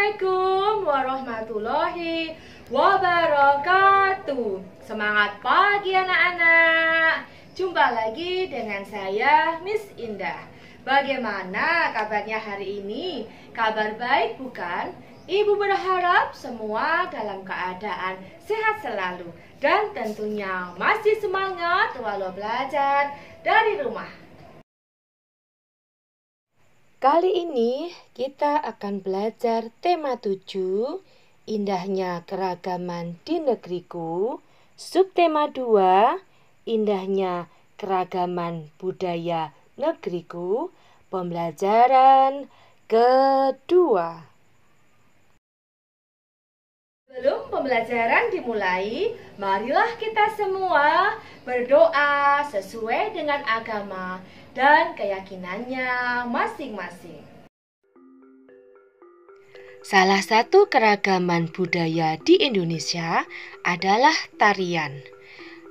Assalamualaikum warahmatullahi wabarakatuh. Semangat pagi anak-anak. Jumpa lagi dengan saya Miss Indah. Bagaimana kabarnya hari ini? Kabar baik bukan? Ibu berharap semua dalam keadaan sehat selalu dan tentunya masih semangat walau belajar dari rumah. Kali ini kita akan belajar tema 7, indahnya keragaman di negeriku. Subtema 2, indahnya keragaman budaya negeriku. Pembelajaran kedua. Sebelum pembelajaran dimulai, marilah kita semua berdoa sesuai dengan agama dan keyakinannya masing-masing. Salah satu keragaman budaya di Indonesia adalah tarian.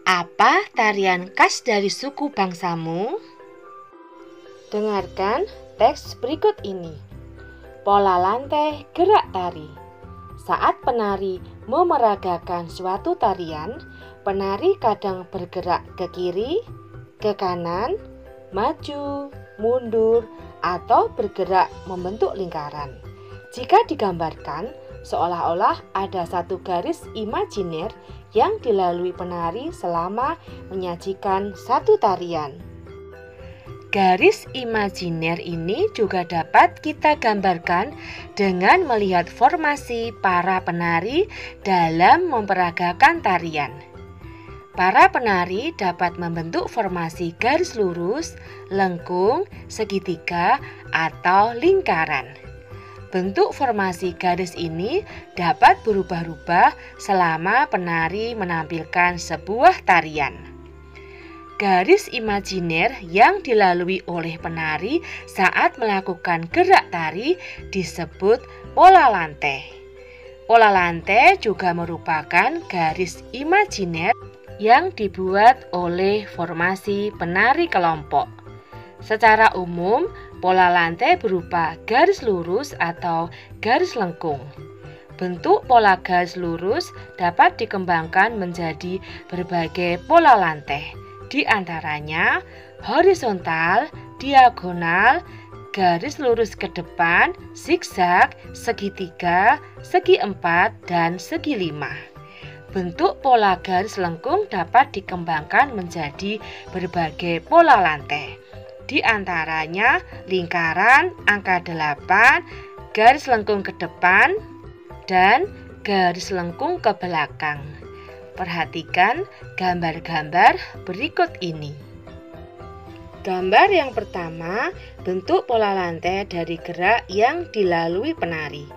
Apa tarian khas dari suku bangsamu? Dengarkan teks berikut ini. Pola lantai gerak tari. Saat penari memeragakan suatu tarian, penari kadang bergerak ke kiri, ke kanan, maju, mundur, atau bergerak membentuk lingkaran. Jika digambarkan, seolah-olah ada satu garis imajiner yang dilalui penari selama menyajikan satu tarian. Garis imajiner ini juga dapat kita gambarkan dengan melihat formasi para penari dalam memperagakan tarian. Para penari dapat membentuk formasi garis lurus, lengkung, segitiga, atau lingkaran. Bentuk formasi garis ini dapat berubah-ubah selama penari menampilkan sebuah tarian. Garis imajiner yang dilalui oleh penari saat melakukan gerak tari disebut pola lantai. Pola lantai juga merupakan garis imajiner yang dibuat oleh formasi penari kelompok. Secara umum, pola lantai berupa garis lurus atau garis lengkung. Bentuk pola garis lurus dapat dikembangkan menjadi berbagai pola lantai. Di antaranya horizontal, diagonal, garis lurus ke depan, zigzag, segitiga, segi empat, dan segi lima. Bentuk pola garis lengkung dapat dikembangkan menjadi berbagai pola lantai. Di antaranya lingkaran, angka 8, garis lengkung ke depan, dan garis lengkung ke belakang. Perhatikan gambar-gambar berikut ini. Gambar yang pertama, bentuk pola lantai dari gerak yang dilalui penari.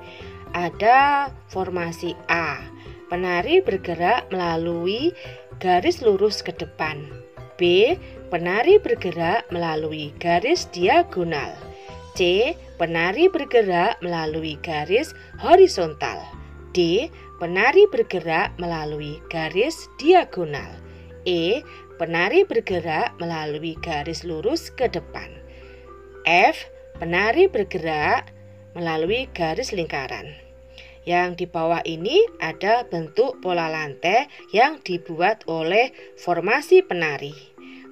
Ada formasi A. Penari bergerak melalui garis lurus ke depan. B. Penari bergerak melalui garis diagonal. C. Penari bergerak melalui garis horizontal. D. Penari bergerak melalui garis diagonal. E. Penari bergerak melalui garis lurus ke depan. F. Penari bergerak melalui garis lingkaran. Yang di bawah ini ada bentuk pola lantai yang dibuat oleh formasi penari.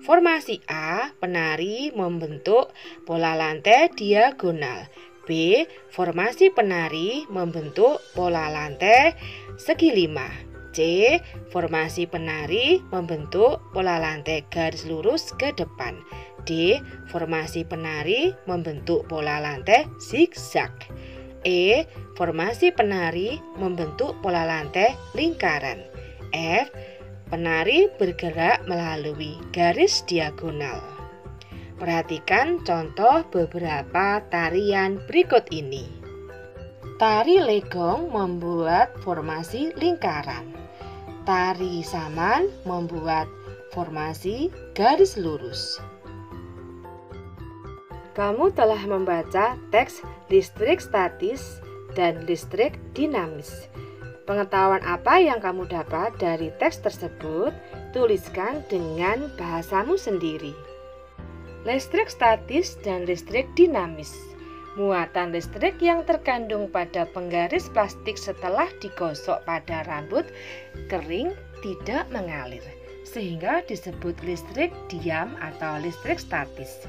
Formasi A, penari membentuk pola lantai diagonal. B. Formasi penari membentuk pola lantai segi lima. C. Formasi penari membentuk pola lantai garis lurus ke depan. D. Formasi penari membentuk pola lantai zigzag. E. Formasi penari membentuk pola lantai lingkaran. F. Penari bergerak melalui garis diagonal. Perhatikan contoh beberapa tarian berikut ini. Tari legong membuat formasi lingkaran. Tari saman membuat formasi garis lurus. Kamu telah membaca teks listrik statis dan listrik dinamis. Pengetahuan apa yang kamu dapat dari teks tersebut, tuliskan dengan bahasamu sendiri. Listrik statis dan listrik dinamis. Muatan listrik yang terkandung pada penggaris plastik setelah digosok pada rambut kering tidak mengalir, sehingga disebut listrik diam atau listrik statis.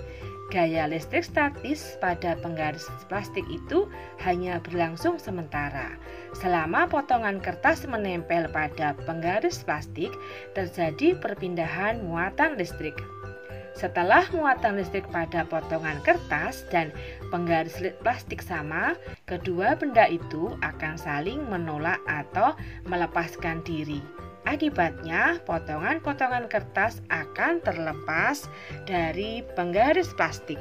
Gaya listrik statis pada penggaris plastik itu hanya berlangsung sementara. Selama potongan kertas menempel pada penggaris plastik, terjadi perpindahan muatan listrik. Setelah muatan listrik pada potongan kertas dan penggaris plastik sama, kedua benda itu akan saling menolak atau melepaskan diri. Akibatnya, potongan-potongan kertas akan terlepas dari penggaris plastik.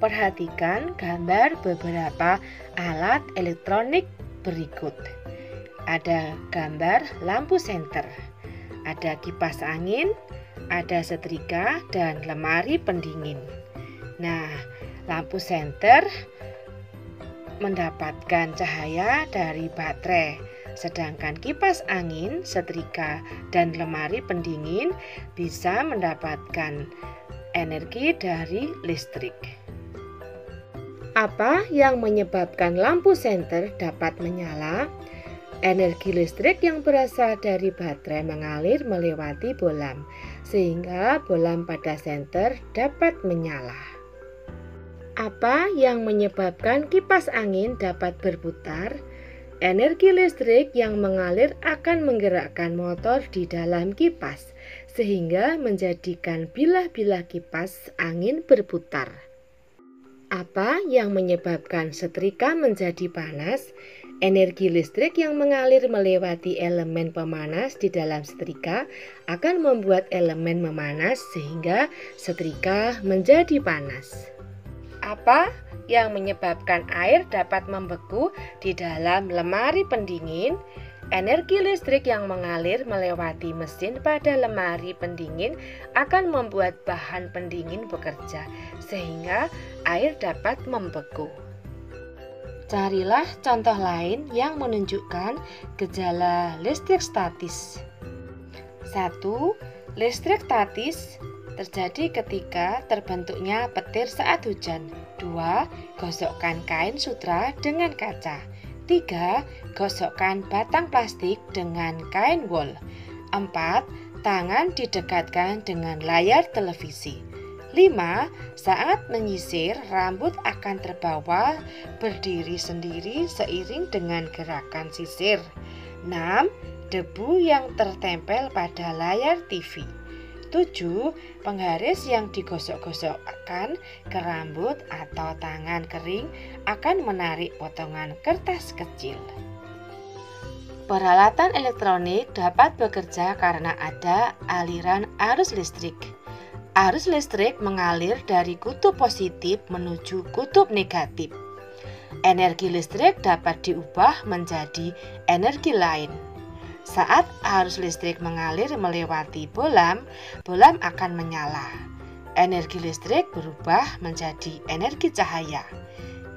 Perhatikan gambar beberapa alat elektronik berikut. Ada gambar lampu senter, ada kipas angin, ada setrika dan lemari pendingin. Nah, lampu senter mendapatkan cahaya dari baterai, sedangkan kipas angin, setrika, dan lemari pendingin bisa mendapatkan energi dari listrik. Apa yang menyebabkan lampu senter dapat menyala? Energi listrik yang berasal dari baterai mengalir melewati bohlam, sehingga bohlam pada senter dapat menyala. Apa yang menyebabkan kipas angin dapat berputar? Energi listrik yang mengalir akan menggerakkan motor di dalam kipas, sehingga menjadikan bilah-bilah kipas angin berputar. Apa yang menyebabkan setrika menjadi panas? Energi listrik yang mengalir melewati elemen pemanas di dalam setrika akan membuat elemen memanas sehingga setrika menjadi panas. Apa yang menyebabkan air dapat membeku di dalam lemari pendingin? Energi listrik yang mengalir melewati mesin pada lemari pendingin akan membuat bahan pendingin bekerja sehingga air dapat membeku. Carilah contoh lain yang menunjukkan gejala listrik statis. 1. Listrik statis terjadi ketika terbentuknya petir saat hujan. 2. Gosokkan kain sutra dengan kaca. 3. Gosokkan batang plastik dengan kain wol. 4. Tangan didekatkan dengan layar televisi. 5. Saat menyisir, rambut akan terbawa berdiri sendiri seiring dengan gerakan sisir. 6. Debu yang tertempel pada layar TV. 7. Penggaris yang digosok-gosokkan ke rambut atau tangan kering akan menarik potongan kertas kecil. Peralatan elektronik dapat bekerja karena ada aliran arus listrik. Arus listrik mengalir dari kutub positif menuju kutub negatif. Energi listrik dapat diubah menjadi energi lain. Saat arus listrik mengalir melewati bohlam, bohlam akan menyala. Energi listrik berubah menjadi energi cahaya.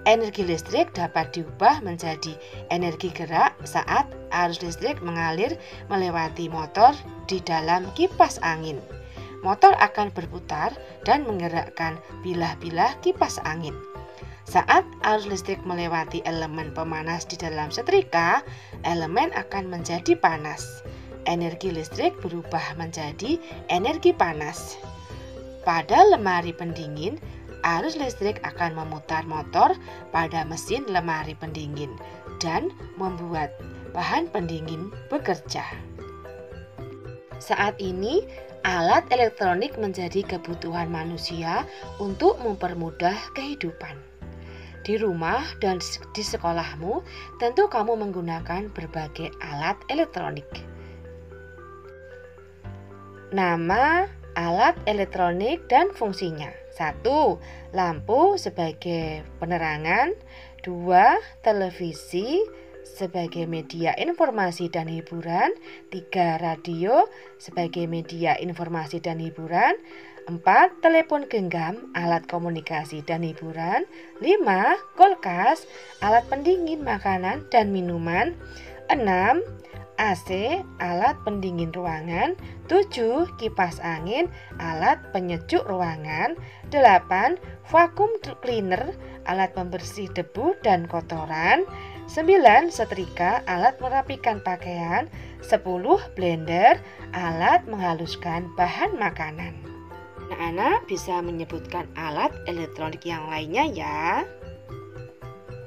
Energi listrik dapat diubah menjadi energi gerak saat arus listrik mengalir melewati motor di dalam kipas angin. Motor akan berputar dan menggerakkan bilah-bilah kipas angin. Saat arus listrik melewati elemen pemanas di dalam setrika, elemen akan menjadi panas. Energi listrik berubah menjadi energi panas. Pada lemari pendingin, arus listrik akan memutar motor pada mesin lemari pendingin dan membuat bahan pendingin bekerja. Saat ini, alat elektronik menjadi kebutuhan manusia untuk mempermudah kehidupan. Di rumah dan di sekolahmu, tentu kamu menggunakan berbagai alat elektronik. Nama alat elektronik dan fungsinya. 1. Lampu sebagai penerangan. 2. Televisi sebagai media informasi dan hiburan. 3. Radio sebagai media informasi dan hiburan. 4. Telepon genggam, alat komunikasi dan hiburan. 5. Kulkas, alat pendingin makanan dan minuman. 6. AC, alat pendingin ruangan. 7. Kipas angin, alat penyejuk ruangan. 8. Vacuum cleaner, alat pembersih debu dan kotoran. 9. Setrika, alat merapikan pakaian. 10. Blender, alat menghaluskan bahan makanan. Anak-anak bisa menyebutkan alat elektronik yang lainnya ya.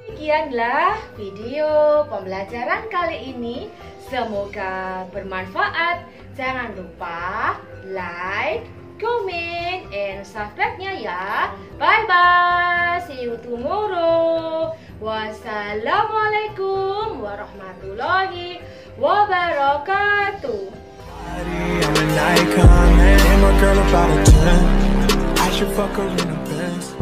Sekianlah video pembelajaran kali ini. Semoga bermanfaat. Jangan lupa like, comment, and subscribe-nya ya. Bye-bye. See you tomorrow. Wassalamualaikum warahmatullahi wabarakatuh. I'm an icon, man. And my girl about a 10. I should fuck her in a Benz.